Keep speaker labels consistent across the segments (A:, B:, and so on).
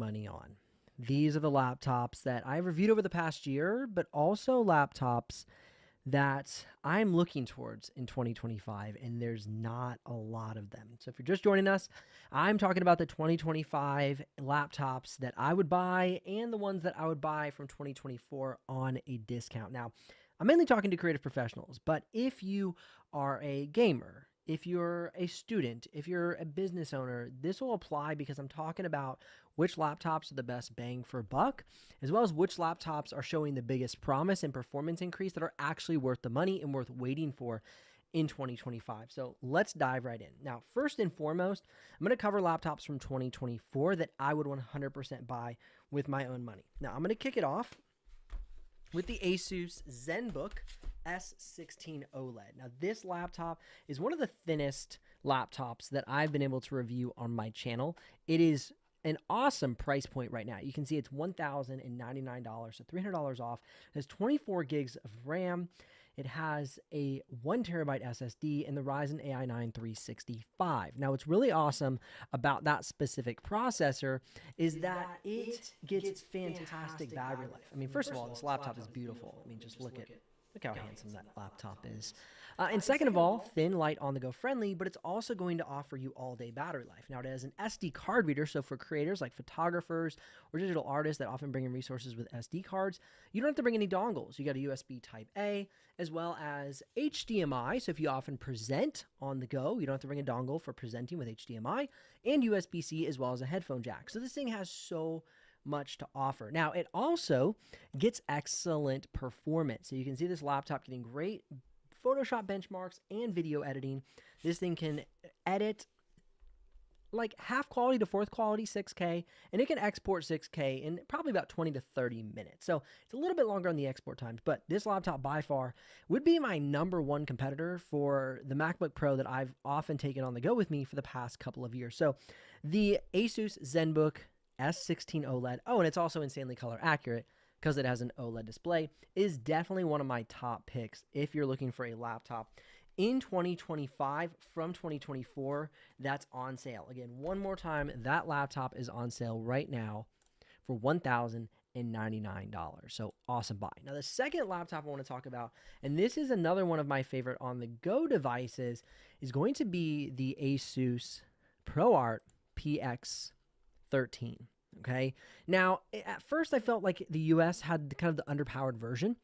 A: money on. These are the laptops that I've reviewed over the past year, but also laptops that I'm looking towards in 2025, and there's not a lot of them. So if you're just joining us, I'm talking about the 2025 laptops that I would buy and the ones that I would buy from 2024 on a discount. Now, I'm mainly talking to creative professionals, but if you are a gamer, if you're a student, if you're a business owner, this will apply because I'm talking about which laptops are the best bang for buck, as well as which laptops are showing the biggest promise and performance increase that are actually worth the money and worth waiting for in 2025. So let's dive right in. Now, first and foremost, I'm going to cover laptops from 2024 that I would 100% buy with my own money. Now, I'm going to kick it off with the Asus ZenBook S16 OLED. Now, this laptop is one of the thinnest laptops that I've been able to review on my channel. It is an awesome price point right now. You can see it's $1,099, so $300 off. It has 24 gigs of RAM. It has a 1 terabyte SSD and the Ryzen AI 9 365. Now, what's really awesome about that specific processor is that it gets fantastic battery life. I mean, first of all, this laptop is beautiful. I mean, just look how handsome that laptop is. And second of all, thin, light, on-the-go friendly, but it's also going to offer you all-day battery life. Now, it has an SD card reader, so for creators like photographers or digital artists that often bring in resources with SD cards, you don't have to bring any dongles. You got a USB Type-A, as well as HDMI, so if you often present on the go, you don't have to bring a dongle for presenting with HDMI, and USB-C, as well as a headphone jack. So this thing has so much to offer. Now, it also gets excellent performance. So you can see this laptop getting great Photoshop benchmarks and video editing. This thing can edit like half quality to fourth quality 6K, and it can export 6K in probably about 20 to 30 minutes. So it's a little bit longer on the export times, but this laptop by far would be my number one competitor for the MacBook Pro that I've often taken on the go with me for the past couple of years. So the Asus ZenBook S16 OLED, oh, and it's also insanely color accurate because it has an OLED display, is definitely one of my top picks if you're looking for a laptop in 2025 from 2024 that's on sale. Again, one more time, that laptop is on sale right now for $1,099. So awesome buy. Now, the second laptop I want to talk about, and this is another one of my favorite on-the-go devices, is going to be the Asus ProArt PX13. Okay. Now, at first I felt like the US had kind of the underpowered version.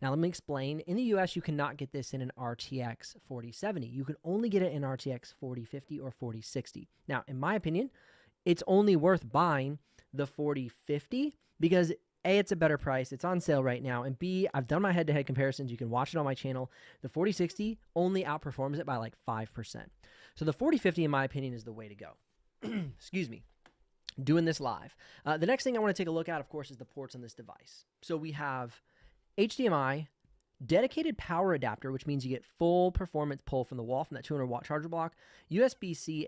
A: Now, let me explain. In the US, you cannot get this in an RTX 4070. You can only get it in RTX 4050 or 4060. Now, in my opinion, it's only worth buying the 4050 because A, it's a better price. It's on sale right now. And B, I've done my head-to-head comparisons. You can watch it on my channel. The 4060 only outperforms it by like 5%. So the 4050, in my opinion, is the way to go. Excuse me. Doing this live. The next thing I want to take a look at, of course, is the ports on this device. So we have HDMI, dedicated power adapter, which means you get full performance pull from the wall from that 200-watt charger block, USB-C,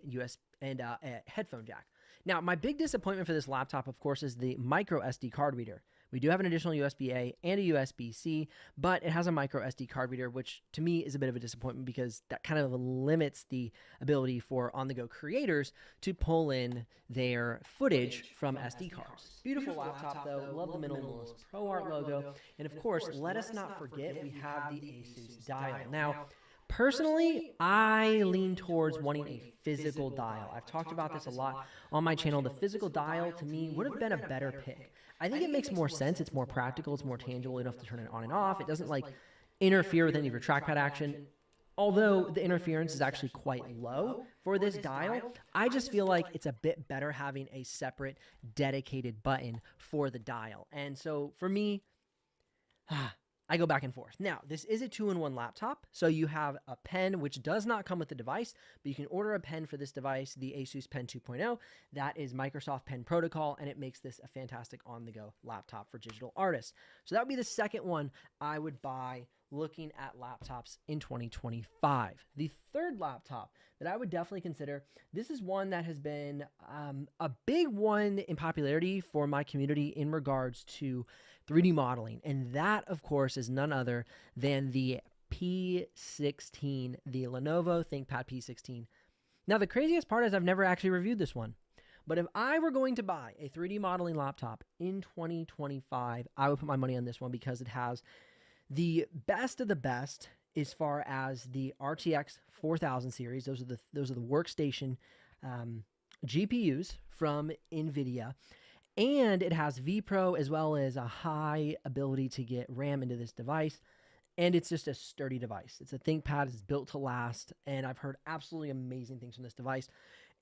A: and a headphone jack. Now, my big disappointment for this laptop, of course, is the micro SD card reader. We do have an additional USB-A and a USB-C, but it has a micro SD card reader, which to me is a bit of a disappointment because that kind of limits the ability for on-the-go creators to pull in their footage from SD cards. Beautiful laptop, though. Love the minimalist ProArt logo. And of course, let us not forget we have the Asus dial. Now, personally, I lean towards wanting a physical dial. I've talked about this a lot on my channel. The physical dial, to me, would have been a better pick. I think it makes more sense. It's more practical. It's more tangible. You don't have to turn it on and off. It doesn't, like, interfere with any of your trackpad action. Although the interference is actually quite low for this dial, I just feel like it's a bit better having a separate dedicated button for the dial. And so, for me, I go back and forth. Now, this is a 2-in-1 laptop, so you have a pen, which does not come with the device, but you can order a pen for this device, the Asus Pen 2.0. That is Microsoft Pen Protocol, and it makes this a fantastic on-the-go laptop for digital artists. So that would be the second one I would buy looking at laptops in 2025. The third laptop that I would definitely consider, this is one that has been a big one in popularity for my community in regards to 3D modeling. And that, of course, is none other than the P16, the Lenovo ThinkPad P16. Now, the craziest part is I've never actually reviewed this one. But if I were going to buy a 3D modeling laptop in 2025, I would put my money on this one because it has the best of the best as far as the RTX 4000 series. Those are the workstation GPUs from NVIDIA. And it has vPro as well as a high ability to get RAM into this device. And it's just a sturdy device. It's a ThinkPad. It's built to last. And I've heard absolutely amazing things from this device.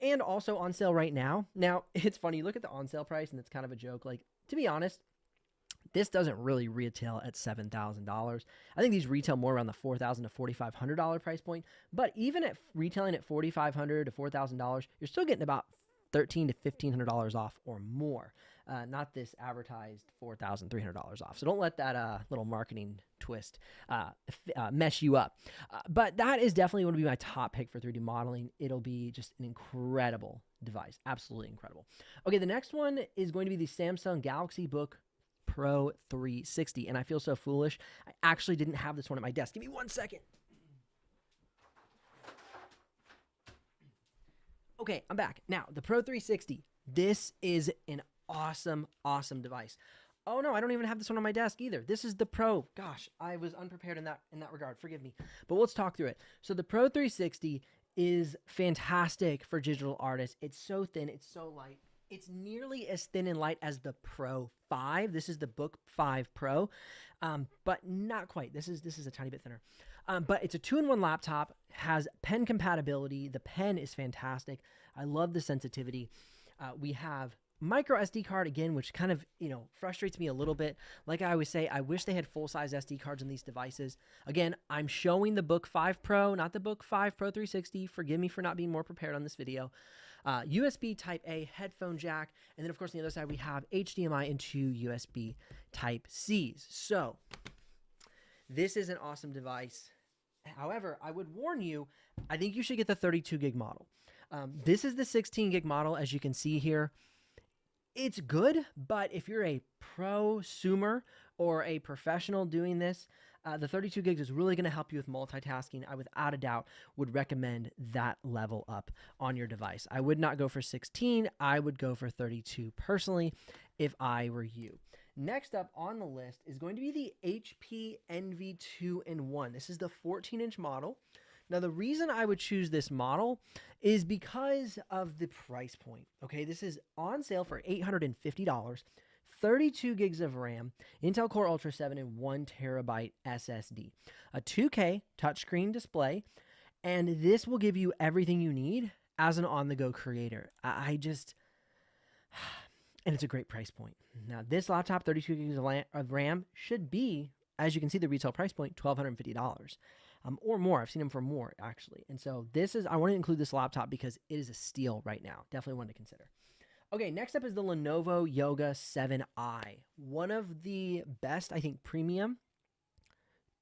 A: And also on sale right now. Now, it's funny. You look at the on sale price and it's kind of a joke. Like, to be honest, this doesn't really retail at $7,000. I think these retail more around the $4,000 to $4,500 price point. But even at retailing at $4,500 to $4,000, you're still getting about $1,300 to $1,500 off or more. Not this advertised $4,300 off. So don't let that little marketing twist mess you up. But that is definitely going to be my top pick for 3D modeling. It'll be just an incredible device. Absolutely incredible. Okay, the next one is going to be the Samsung Galaxy Book Pro 360. And I feel so foolish. I actually didn't have this one at my desk. Give me 1 second. Okay, I'm back. Now, the Pro 360. This is an awesome, awesome device. Oh no, I don't even have this one on my desk either. This is the Pro. Gosh, I was unprepared in that regard. Forgive me. But let's talk through it. So the Pro 360 is fantastic for digital artists. It's so thin, it's so light. It's nearly as thin and light as the Pro 5. This is the Book 5 Pro, but not quite. This is a tiny bit thinner. But it's a 2-in-1 laptop, has pen compatibility. The pen is fantastic. I love the sensitivity. We have micro SD card again, which kind of, frustrates me a little bit. Like I always say, I wish they had full-size SD cards on these devices. Again, I'm showing the Book 5 Pro, not the Book 5 Pro 360. Forgive me for not being more prepared on this video. USB Type-A headphone jack, and then of course on the other side we have HDMI and 2 USB Type-Cs. So this is an awesome device. However, I would warn you, I think you should get the 32 gig model. This is the 16 gig model, as you can see here. It's good, but if you're a prosumer or a professional doing this, the 32 gigs is really going to help you with multitasking. I, without a doubt, would recommend that level up on your device. I would not go for 16. I would go for 32 personally if I were you. Next up on the list is going to be the HP Envy 2-in-1. This is the 14-inch model. Now, the reason I would choose this model is because of the price point. Okay, this is on sale for $850. 32 gigs of RAM, Intel Core Ultra 7, and 1 terabyte SSD. A 2K touchscreen display, and this will give you everything you need as an on-the-go creator. And it's a great price point. Now, this laptop, 32 gigs of RAM, should be, as you can see, the retail price point, $1,250. Or more. I've seen them for more, actually. And so I want to include this laptop because it is a steal right now. Definitely one to consider. Okay, next up is the Lenovo Yoga 7i. One of the best, I think, premium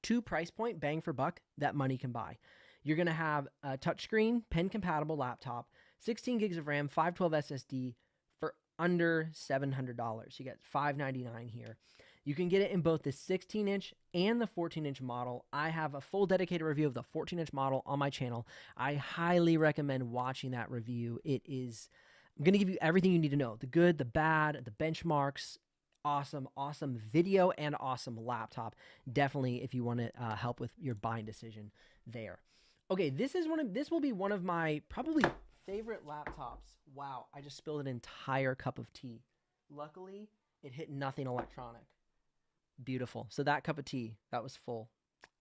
A: to price point, bang for buck, that money can buy. You're going to have a touchscreen, pen-compatible laptop, 16 gigs of RAM, 512 SSD for under $700. You get $599 here. You can get it in both the 16-inch and the 14-inch model. I have a full dedicated review of the 14-inch model on my channel. I highly recommend watching that review. I'm going to give you everything you need to know. The good, the bad, the benchmarks. Awesome, awesome video and awesome laptop. Definitely if you want to help with your buying decision there. Okay, this will be one of my probably favorite laptops. Wow, I just spilled an entire cup of tea. Luckily, it hit nothing electronic. Beautiful. So that cup of tea, that was full.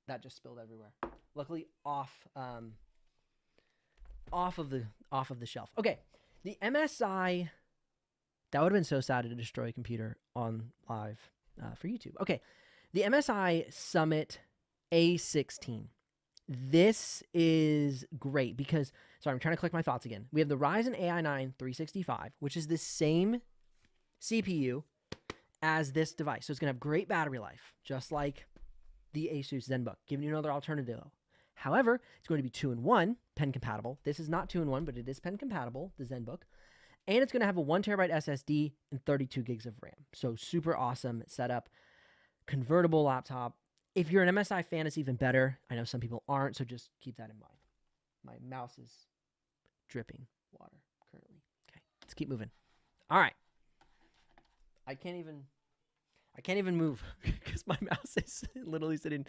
A: That just spilled everywhere. Luckily off of the shelf. Okay. The MSI, that would have been so sad to destroy a computer on live for YouTube. Okay, the MSI Summit A16. This is great because, sorry, I'm trying to collect my thoughts again. We have the Ryzen AI9 365, which is the same CPU as this device. So it's going to have great battery life, just like the Asus ZenBook, giving you another alternative. However, it's going to be 2-in-1, pen compatible. This is not 2-in-1, but it is pen compatible, the ZenBook. And it's going to have a 1 terabyte SSD and 32 gigs of RAM. So super awesome setup. Convertible laptop. If you're an MSI fan, it's even better. I know some people aren't, so just keep that in mind. My mouse is dripping water currently. Okay. Let's keep moving. All right. I can't even move because my mouse is literally sitting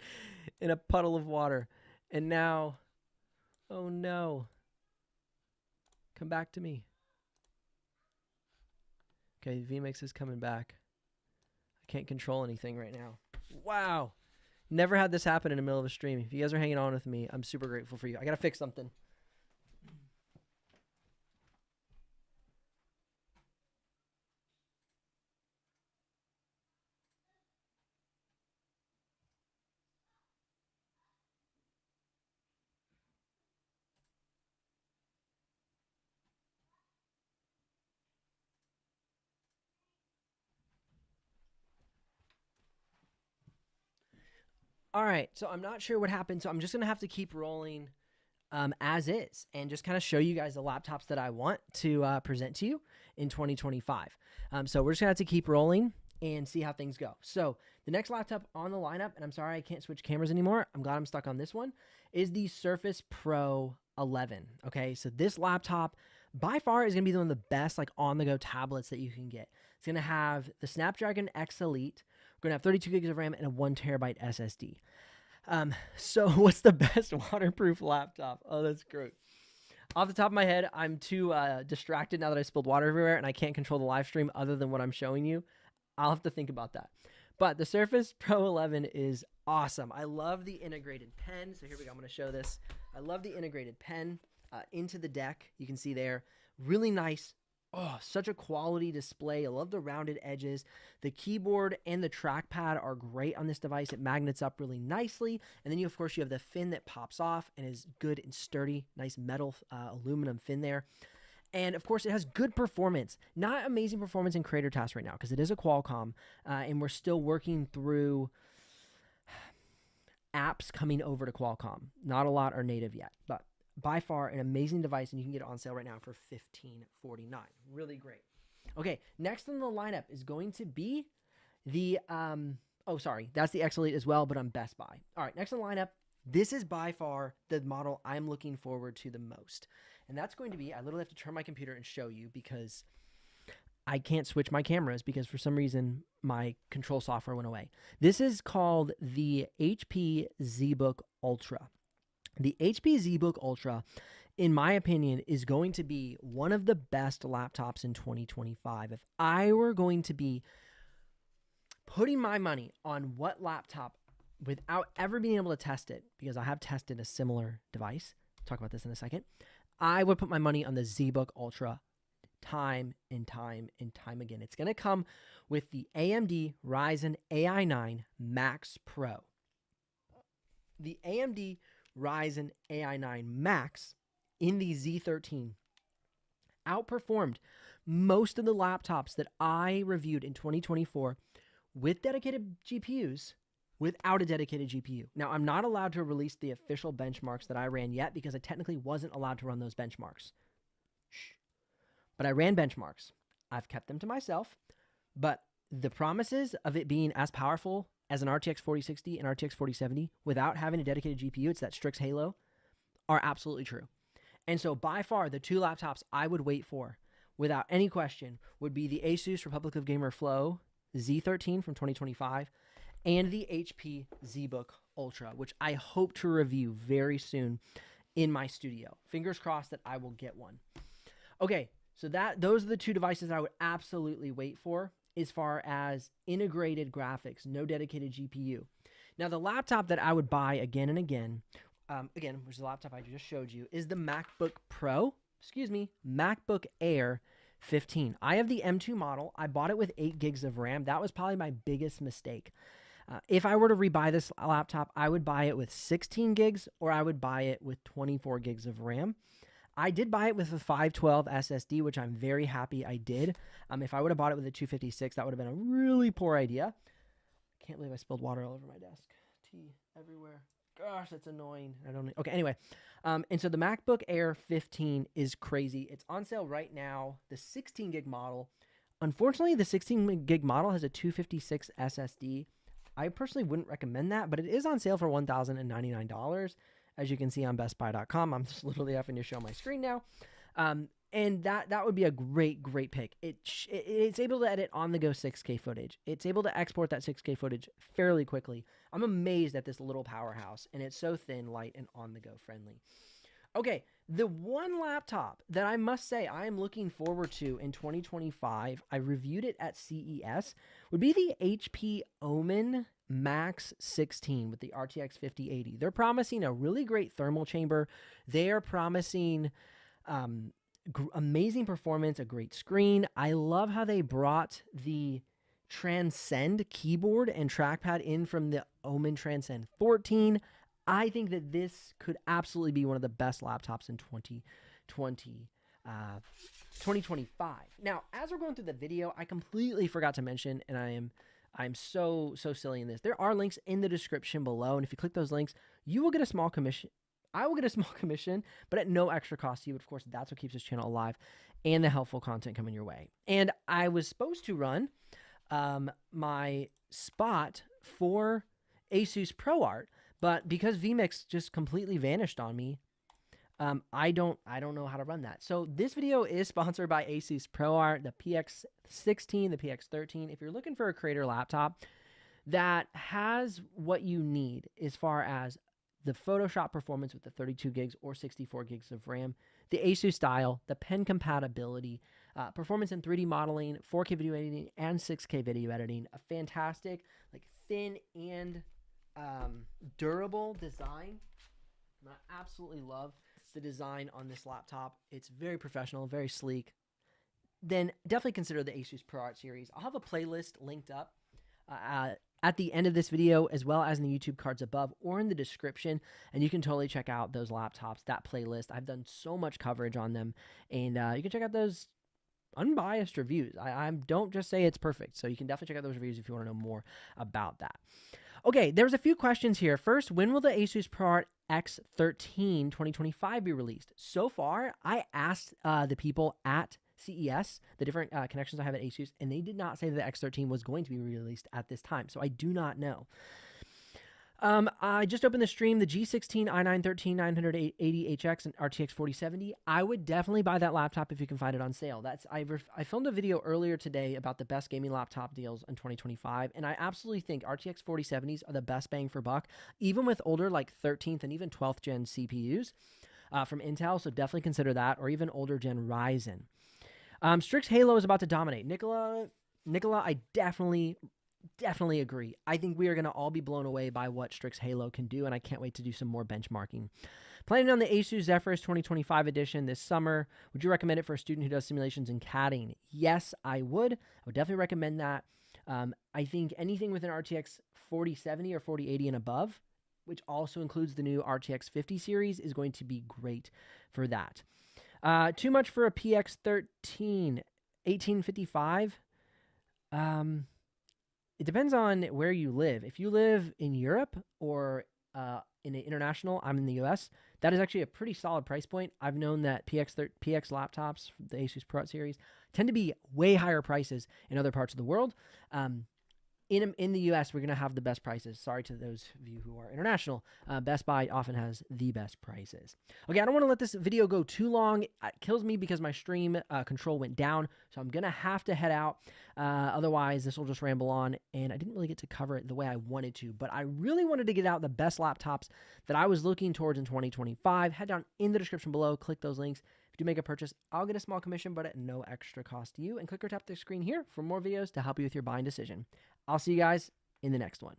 A: in a puddle of water. And now, oh no. Come back to me. Okay, vMix is coming back. I can't control anything right now. Wow. Never had this happen in the middle of a stream. If you guys are hanging on with me, I'm super grateful for you. I got to fix something. All right, so I'm not sure what happened, so I'm just going to have to keep rolling as is and just kind of show you guys the laptops that I want to present to you in 2025. So we're just going to have to keep rolling and see how things go. So the next laptop on the lineup, and I'm sorry I can't switch cameras anymore. I'm glad I'm stuck on this one, is the Surface Pro 11. Okay, so this laptop by far is going to be one of the best like on-the-go tablets that you can get. It's going to have the Snapdragon X Elite. We're going to have 32 gigs of RAM and a 1 terabyte SSD. So what's the best waterproof laptop? Oh, that's great. Off the top of my head, I'm too distracted now that I spilled water everywhere and I can't control the live stream other than what I'm showing you. I'll have to think about that. But the Surface Pro 11 is awesome. I love the integrated pen. So here we go. I'm going to show this. I love the integrated pen into the deck. You can see there. Really nice. Oh, such a quality display. I love the rounded edges. The keyboard and the trackpad are great on this device. It magnets up really nicely. And then, of course, you have the fin that pops off and is good and sturdy. Nice metal aluminum fin there. And, of course, it has good performance. Not amazing performance in Creator Task right now because it is a Qualcomm. And we're still working through apps coming over to Qualcomm. Not a lot are native yet, but by far an amazing device, and you can get it on sale right now for $1549. Really great. Okay, next in the lineup is going to be the, that's the X Elite as well, but on Best Buy. All right, next in the lineup, this is by far the model I'm looking forward to the most. And that's going to be, I literally have to turn my computer and show you because I can't switch my cameras because for some reason my control software went away. This is called the HP ZBook Ultra. The HP ZBook Ultra, in my opinion, is going to be one of the best laptops in 2025. If I were going to be putting my money on what laptop without ever being able to test it, because I have tested a similar device, talk about this in a second, I would put my money on the ZBook Ultra time and time and time again. It's going to come with the AMD Ryzen AI 9 Max Pro. The AMD Ryzen AI 9 Max in the Z13 outperformed most of the laptops that I reviewed in 2024 with dedicated GPUs without a dedicated GPU. Now, I'm not allowed to release the official benchmarks that I ran yet because I technically wasn't allowed to run those benchmarks. Shh. But I ran benchmarks. I've kept them to myself, but the promises of it being as powerful as an RTX 4060 and RTX 4070 without having a dedicated GPU, it's that Strix Halo, are absolutely true. And so by far, the two laptops I would wait for, without any question, would be the Asus Republic of Gamer Flow Z13 from 2025 and the HP ZBook Ultra, which I hope to review very soon in my studio. Fingers crossed that I will get one. Okay, so those are the two devices I would absolutely wait for as far as integrated graphics, no dedicated GPU. Now, the laptop that I would buy again and again, which is the laptop I just showed you, is the MacBook Air 15. I have the M2 model. I bought it with 8 gigs of RAM. That was probably my biggest mistake. If I were to rebuy this laptop, I would buy it with 16 gigs or I would buy it with 24 gigs of RAM. I did buy it with a 512 SSD, which I'm very happy I did. If I would have bought it with a 256, that would have been a really poor idea. Can't believe I spilled water all over my desk. Tea everywhere. Gosh, that's annoying. Okay, anyway. And so the MacBook Air 15 is crazy. It's on sale right now, the 16 gig model. Unfortunately, the 16 gig model has a 256 SSD. I personally wouldn't recommend that, but it is on sale for $1,099. As you can see on bestbuy.com. I'm just literally having to show my screen now. And that would be a great pick. It's able to edit on the go 6K footage. It's able to export that 6K footage fairly quickly. I'm amazed at this little powerhouse, and it's so thin, light, and on the go friendly. Okay, the one laptop that I must say I am looking forward to in 2025, I reviewed it at CES, would be the HP Omen Max 16 with the RTX 5080. They're promising a really great thermal chamber. They are promising amazing performance, a great screen. I love how they brought the Transcend keyboard and trackpad in from the Omen Transcend 14. I think that this could absolutely be one of the best laptops in 2025. Now, as we're going through the video, I completely forgot to mention, and I'm so silly in this. There are links in the description below, and if you click those links, you will get a small commission. I will get a small commission, but at no extra cost to you. Of course, that's what keeps this channel alive and the helpful content coming your way. And I was supposed to run my spot for Asus ProArt, but because vMix just completely vanished on me, I don't know how to run that. So this video is sponsored by Asus ProArt, the PX16, the PX13. If you're looking for a creator laptop that has what you need as far as the Photoshop performance with the 32 gigs or 64 gigs of RAM, the Asus style, the pen compatibility, performance in 3D modeling, 4K video editing, and 6K video editing, a fantastic, like thin and durable design. I absolutely love the design on this laptop. It's very professional, very sleek. Then definitely consider the Asus ProArt series. I'll have a playlist linked up at the end of this video, as well as in the YouTube cards above or in the description, and you can totally check out those laptops, that playlist. I've done so much coverage on them, and you can check out those unbiased reviews. I don't just say it's perfect, so you can definitely check out those reviews if you want to know more about that. Okay, there's a few questions here. First, when will the Asus ProArt X13 2025 be released? So far, I asked the people at CES, the different connections I have at Asus, and they did not say that the X13 was going to be released at this time, so I do not know. I just opened the stream, the G16, i9 13980HX, and RTX 4070. I would definitely buy that laptop if you can find it on sale. I filmed a video earlier today about the best gaming laptop deals in 2025, and I absolutely think RTX 4070s are the best bang for buck, even with older like 13th and even 12th gen CPUs from Intel, so definitely consider that, or even older gen Ryzen. Strix Halo is about to dominate. Nicola, I definitely agree. I think we are going to all be blown away by what Strix Halo can do, and I can't wait to do some more benchmarking. Planning on the Asus Zephyrus 2025 edition this summer. Would you recommend it for a student who does simulations and CADing? Yes, I would. I would definitely recommend that. I think anything with an RTX 4070 or 4080 and above, which also includes the new RTX 50 series, is going to be great for that. Too much for a PX13 1855. It depends on where you live. If you live in Europe or in an international, I'm in the US, that is actually a pretty solid price point. I've known that PX laptops, the Asus ProArt series, tend to be way higher prices in other parts of the world. In the US, we're going to have the best prices. Sorry to those of you who are international. Best Buy often has the best prices. Okay, I don't want to let this video go too long. It kills me because my stream control went down, so I'm going to have to head out. Otherwise, this will just ramble on, and I didn't really get to cover it the way I wanted to, but I really wanted to get out the best laptops that I was looking towards in 2025. Head down in the description below, click those links. If you make a purchase, I'll get a small commission, but at no extra cost to you. And click or tap the screen here for more videos to help you with your buying decision. I'll see you guys in the next one.